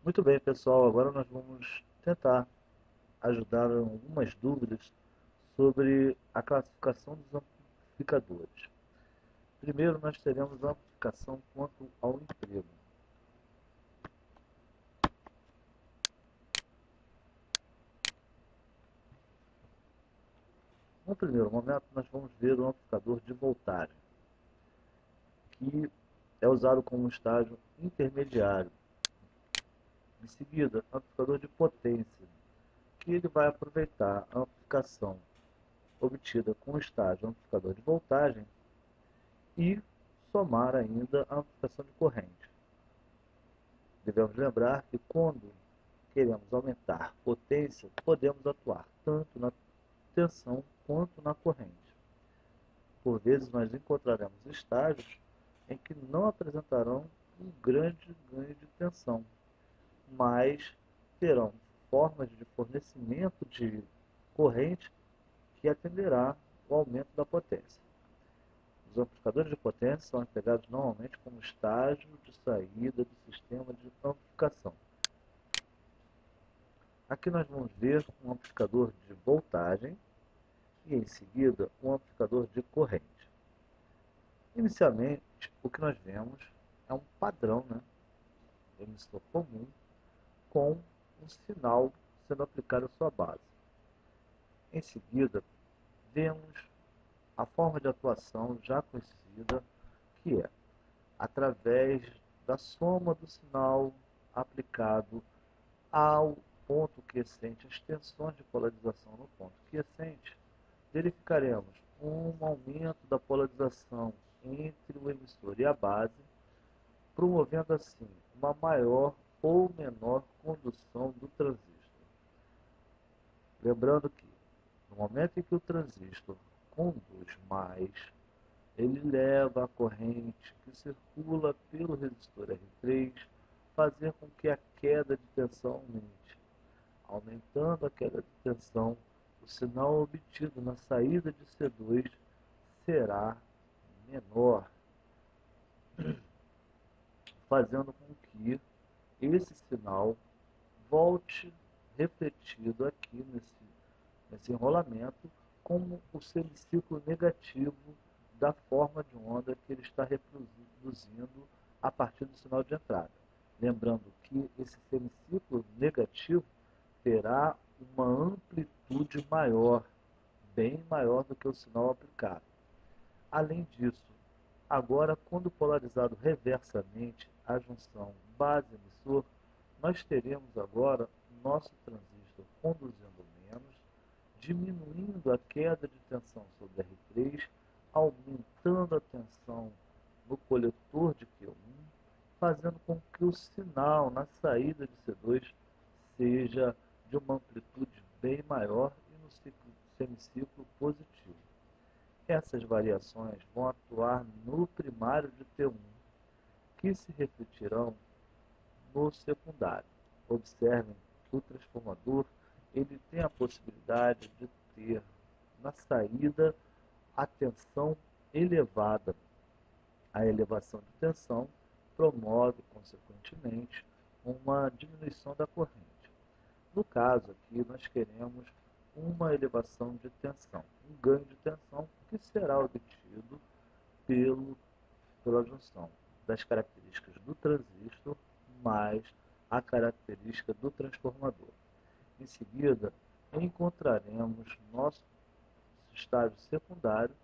Muito bem, pessoal. Agora nós vamos tentar ajudar em algumas dúvidas sobre a classificação dos amplificadores. Primeiro, nós teremos a amplificação quanto ao emprego. No primeiro momento, nós vamos ver o amplificador de voltagem, que é usado como estágio intermediário. Em seguida, amplificador de potência, que ele vai aproveitar a amplificação obtida com o estágio amplificador de voltagem e somar ainda a amplificação de corrente. Devemos lembrar que quando queremos aumentar potência, podemos atuar tanto na tensão quanto na corrente. Por vezes nós encontraremos estágios em que não apresentarão um grande ganho de tensão, mas terão formas de fornecimento de corrente que atenderá ao aumento da potência. Os amplificadores de potência são empregados normalmente como estágio de saída do sistema de amplificação. Aqui nós vamos ver um amplificador de voltagem e em seguida um amplificador de corrente. Inicialmente, o que nós vemos é um padrão, emissor comum, com um sinal sendo aplicado à sua base. Em seguida, vemos a forma de atuação já conhecida, que é através da soma do sinal aplicado ao ponto quiescente, as tensões de polarização no ponto quiescente, verificaremos um aumento da polarização entre o emissor e a base, promovendo assim uma maior ou menor condução do transistor. Lembrando que, no momento em que o transistor conduz mais, ele leva a corrente que circula pelo resistor R3, fazer com que a queda de tensão aumente. Aumentando a queda de tensão, o sinal obtido na saída de C2 será menor, fazendo com que esse sinal volte refletido aqui nesse enrolamento como o semiciclo negativo da forma de onda que ele está reproduzindo a partir do sinal de entrada. Lembrando que esse semiciclo negativo terá uma amplitude maior, bem maior do que o sinal aplicado. Além disso, agora, quando polarizado reversamente a junção base-emissor, nós teremos agora o nosso transistor conduzindo menos, diminuindo a queda de tensão sobre R3, aumentando a tensão no coletor de Q1, fazendo com que o sinal na saída de C2 seja de uma amplitude bem maior e no semiciclo positivo. Essas variações vão atuar no primário de T1, que se refletirão no secundário. Observem que o transformador ele tem a possibilidade de ter na saída a tensão elevada. A elevação de tensão promove, consequentemente, uma diminuição da corrente. No caso aqui, nós queremos uma elevação de tensão, um ganho de tensão que será obtido pela junção das características do transistor mais a característica do transformador. Em seguida, encontraremos nosso estágio secundário,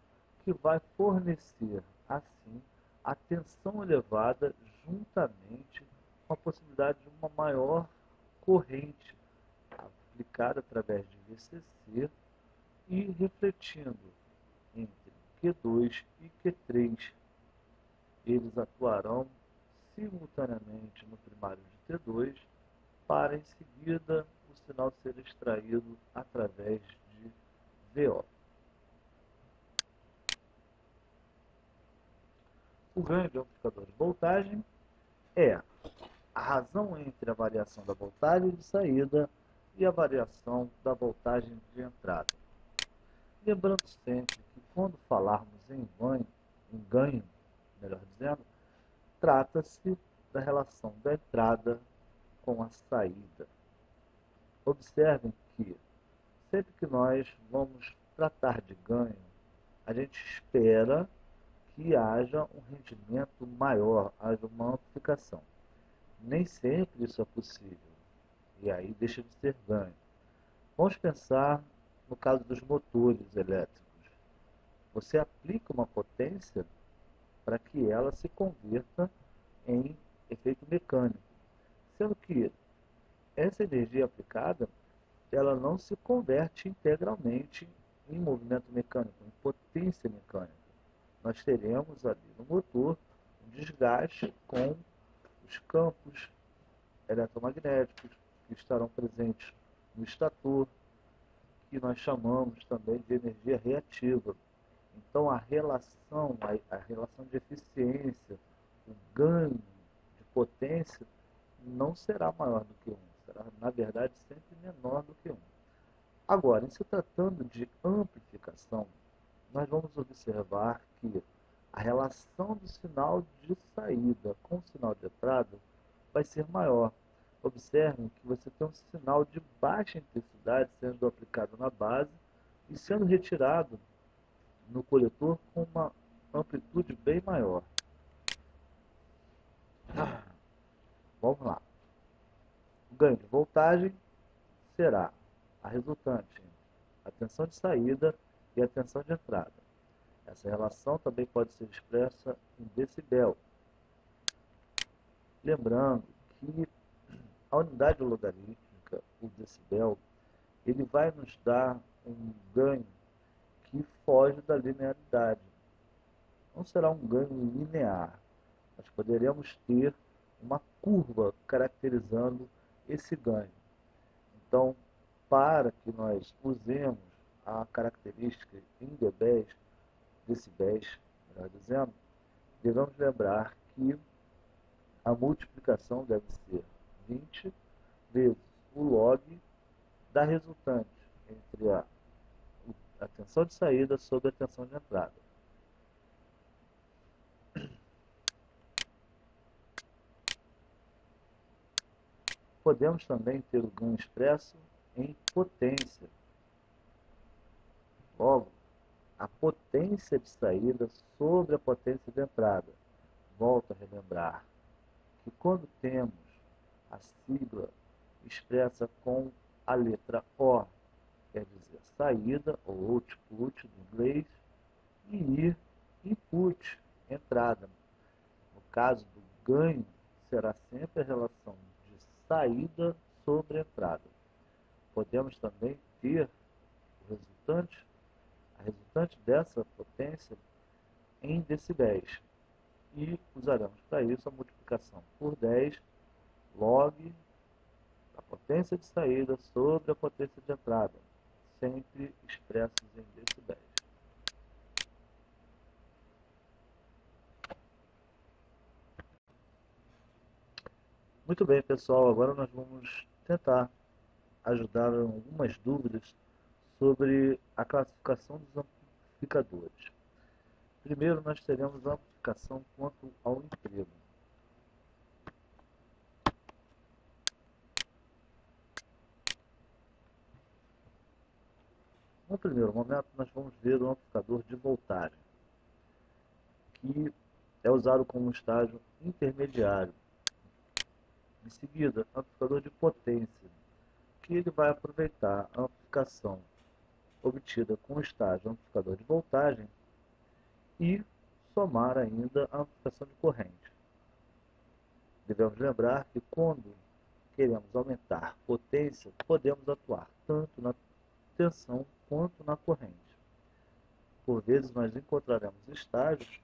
que vai fornecer, assim, a tensão elevada juntamente com a possibilidade de uma maior corrente aplicada através de VCC e refletindo entre Q2 e Q3. Eles atuarão simultaneamente no primário de T2 para, em seguida, o sinal ser extraído através de VO. O ganho de amplificador de voltagem é a razão entre a variação da voltagem de saída e a variação da voltagem de entrada. Lembrando sempre que quando falarmos em ganho, melhor dizendo, trata-se da relação da entrada com a saída. Observem que sempre que nós vamos tratar de ganho, a gente espera que haja um rendimento maior, haja uma amplificação. Nem sempre isso é possível, e aí deixa de ser ganho. Vamos pensar no caso dos motores elétricos. Você aplica uma potência para que ela se converta em efeito mecânico, sendo que essa energia aplicada ela não se converte integralmente em movimento mecânico, em potência mecânica. Nós teremos ali no motor um desgaste com os campos eletromagnéticos que estarão presentes no estator, que nós chamamos também de energia reativa. Então a relação de eficiência, o ganho de potência não será maior do que 1, será na verdade sempre menor do que 1. Agora, em se tratando de amplificação, nós vamos observar que a relação do sinal de saída com o sinal de entrada vai ser maior. Observem que você tem um sinal de baixa intensidade sendo aplicado na base e sendo retirado no coletor com uma amplitude bem maior. Vamos lá. O ganho de voltagem será a resultante entre a tensão de saída e a tensão de entrada. Essa relação também pode ser expressa em decibel. Lembrando que a unidade logarítmica, o decibel, ele vai nos dar um ganho que foge da linearidade. Não será um ganho linear. Nós poderemos ter uma curva caracterizando esse ganho. Então, para que nós usemos a característica em decibéis, melhor dizendo, devemos lembrar que a multiplicação deve ser 20 vezes o log da resultante entre a tensão de saída sobre a tensão de entrada. Podemos também ter o ganho expresso em potência. Logo, a potência de saída sobre a potência de entrada. Volto a relembrar que quando temos a sigla expressa com a letra O, quer dizer saída, ou output do inglês, e input, entrada. No caso do ganho, será sempre a relação de saída sobre entrada. Podemos também ter a resultante dessa potência em decibéis. E usaremos para isso a multiplicação por 10 log da potência de saída sobre a potência de entrada, sempre expressos em decibéis. Muito bem, pessoal, agora nós vamos tentar ajudar em algumas dúvidas sobre a classificação dos amplificadores. Primeiro, nós teremos a amplificação quanto ao emprego. No primeiro momento, nós vamos ver o amplificador de voltagem, que é usado como estágio intermediário. Em seguida, amplificador de potência, que ele vai aproveitar a amplificação obtida com o estágio amplificador de voltagem e somar ainda a amplificação de corrente. Devemos lembrar que quando queremos aumentar potência, podemos atuar tanto na tensão quanto na corrente. Por vezes nós encontraremos estágios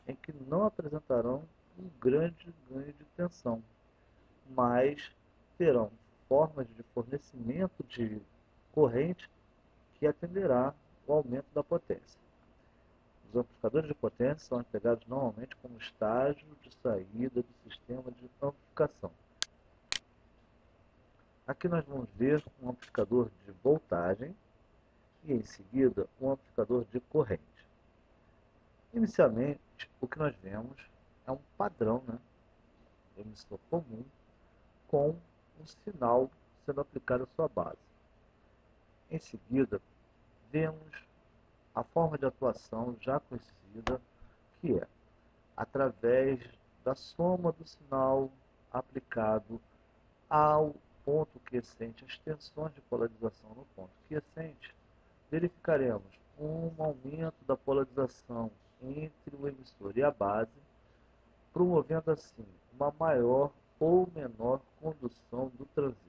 em que não apresentarão um grande ganho de tensão, mas terão formas de fornecimento de corrente que atenderá o aumento da potência. Os amplificadores de potência são empregados normalmente como estágio de saída do sistema de amplificação. Aqui nós vamos ver um amplificador de voltagem e em seguida um amplificador de corrente. Inicialmente, o que nós vemos é um padrão, emissor comum, com um sinal sendo aplicado à sua base. Em seguida, vemos a forma de atuação já conhecida, que é através da soma do sinal aplicado ao ponto quiescente, as tensões de polarização no ponto quiescente, verificaremos um aumento da polarização entre o emissor e a base, promovendo assim uma maior ou menor condução do transistor.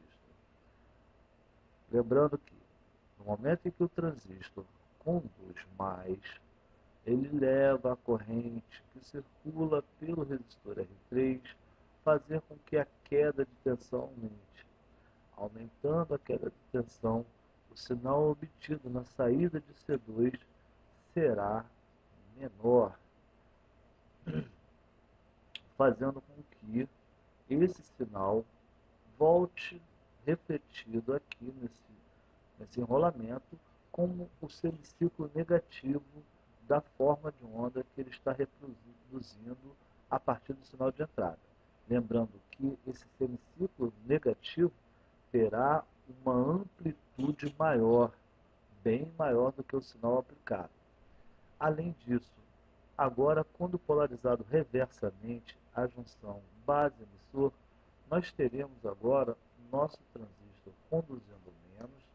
Lembrando que, no momento em que o transistor conduz mais, ele leva a corrente que circula pelo resistor R3, fazer com que a queda de tensão aumente. Aumentando a queda de tensão, o sinal obtido na saída de C2 será menor, fazendo com que esse sinal volte refletido aqui nesse enrolamento como o semiciclo negativo da forma de onda que ele está reproduzindo a partir do sinal de entrada. Lembrando que esse semiciclo negativo terá uma amplitude maior, bem maior do que o sinal aplicado. Além disso, agora, quando polarizado reversamente a junção base-emissor, nós teremos agora o nosso transistor conduzindo menos,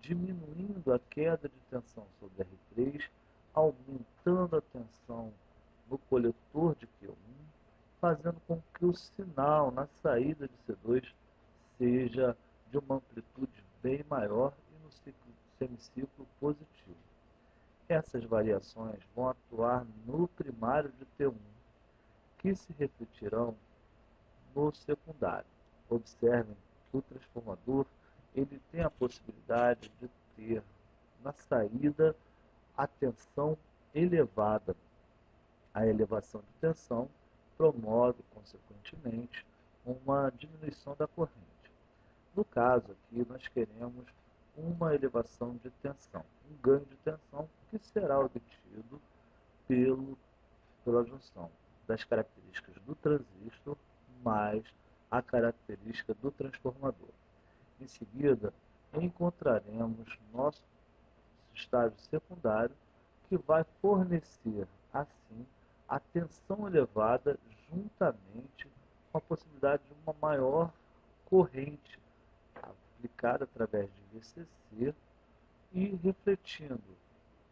diminuindo a queda de tensão sobre R3, aumentando a tensão no coletor de Q1, fazendo com que o sinal na saída de C2 seja de uma amplitude bem maior e no semiciclo positivo. Essas variações vão atuar no primário de T1, que se refletirão no secundário. Observem que o transformador ele tem a possibilidade de ter na saída a tensão elevada. A elevação de tensão promove, consequentemente, uma diminuição da corrente. No caso aqui, nós queremos uma elevação de tensão, um ganho de tensão que será obtido pela junção das características do transistor mais a característica do transformador. Em seguida, encontraremos nosso estágio secundário, que vai fornecer, assim, a tensão elevada juntamente com a possibilidade de uma maior corrente aplicada através de VCC e refletindo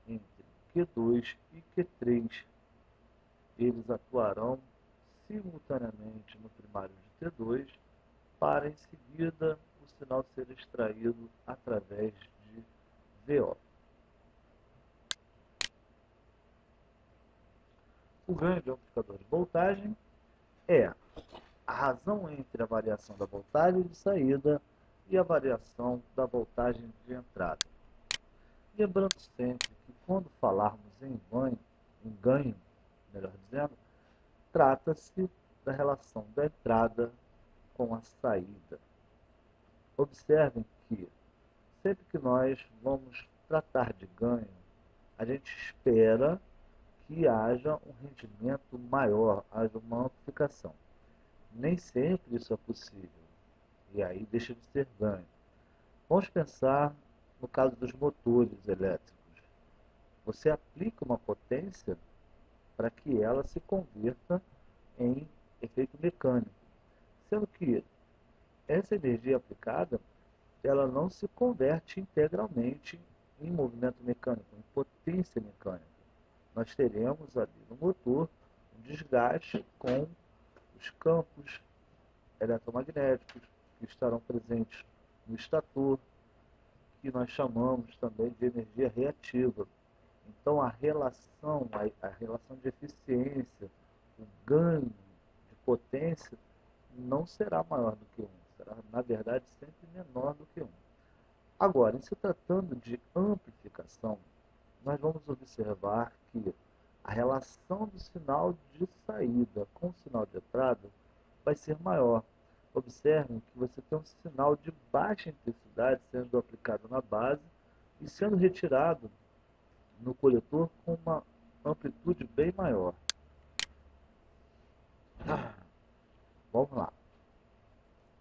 entre Q2 e Q3. Eles atuarão simultaneamente no primário de T2 para, em seguida, o sinal ser extraído através de VO. O ganho de amplificador de voltagem é a razão entre a variação da voltagem de saída e a variação da voltagem de entrada. Lembrando sempre que quando falarmos em ganho, melhor dizendo, trata-se da relação da entrada com a saída. Observem que sempre que nós vamos tratar de ganho, a gente espera que haja um rendimento maior, haja uma amplificação. Nem sempre isso é possível, e aí deixa de ser ganho. Vamos pensar no caso dos motores elétricos. Você aplica uma potência para que ela se converta em efeito mecânico, sendo que essa energia aplicada ela não se converte integralmente em movimento mecânico, em potência mecânica. Nós teremos ali no motor um desgaste com os campos eletromagnéticos que estarão presentes no estator, que nós chamamos também de energia reativa. Então a relação de eficiência, o ganho de potência não será maior do que 1, será na verdade sempre menor do que 1. Agora, em se tratando de amplificação, nós vamos observar que a relação do sinal de saída com o sinal de entrada vai ser maior. Observem que você tem um sinal de baixa intensidade sendo aplicado na base e sendo retirado no coletor com uma amplitude bem maior. Vamos lá.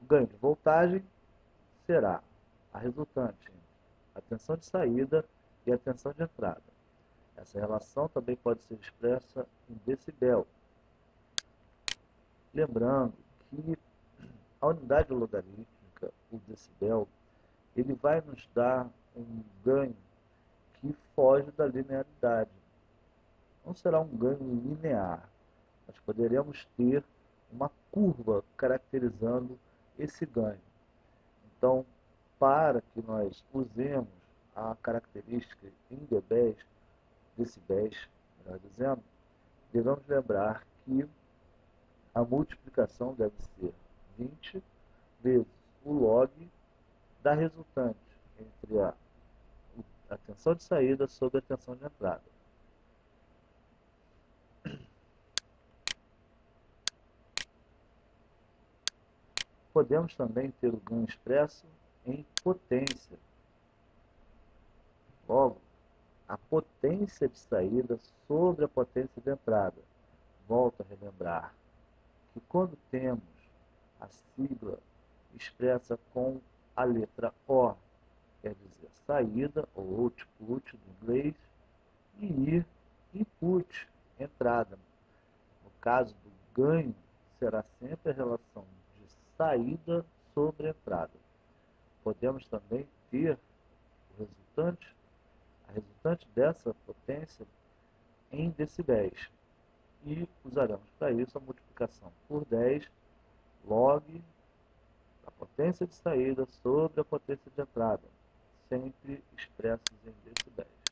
O ganho de voltagem será a resultante entre a tensão de saída e a tensão de entrada. Essa relação também pode ser expressa em decibel. Lembrando que a unidade logarítmica, o decibel, ele vai nos dar um ganho que foge da linearidade. Não será um ganho linear. Nós poderemos ter uma curva caracterizando esse ganho. Então, para que nós usemos a característica em decibéis, melhor dizendo, devemos lembrar que a multiplicação deve ser 20 vezes o log da resultante entre a tensão de saída sobre a tensão de entrada. Podemos também ter o ganho expresso em potência. Logo, a potência de saída sobre a potência de entrada. Volto a relembrar que quando temos a sigla expressa com a letra O, quer dizer saída, ou output do inglês, e input, entrada. No caso do ganho, será sempre a relação de saída sobre entrada. Podemos também ter a resultante dessa potência em decibéis. E usaremos para isso a multiplicação por 10 log a potência de saída sobre a potência de entrada, sempre expressos em decibéis.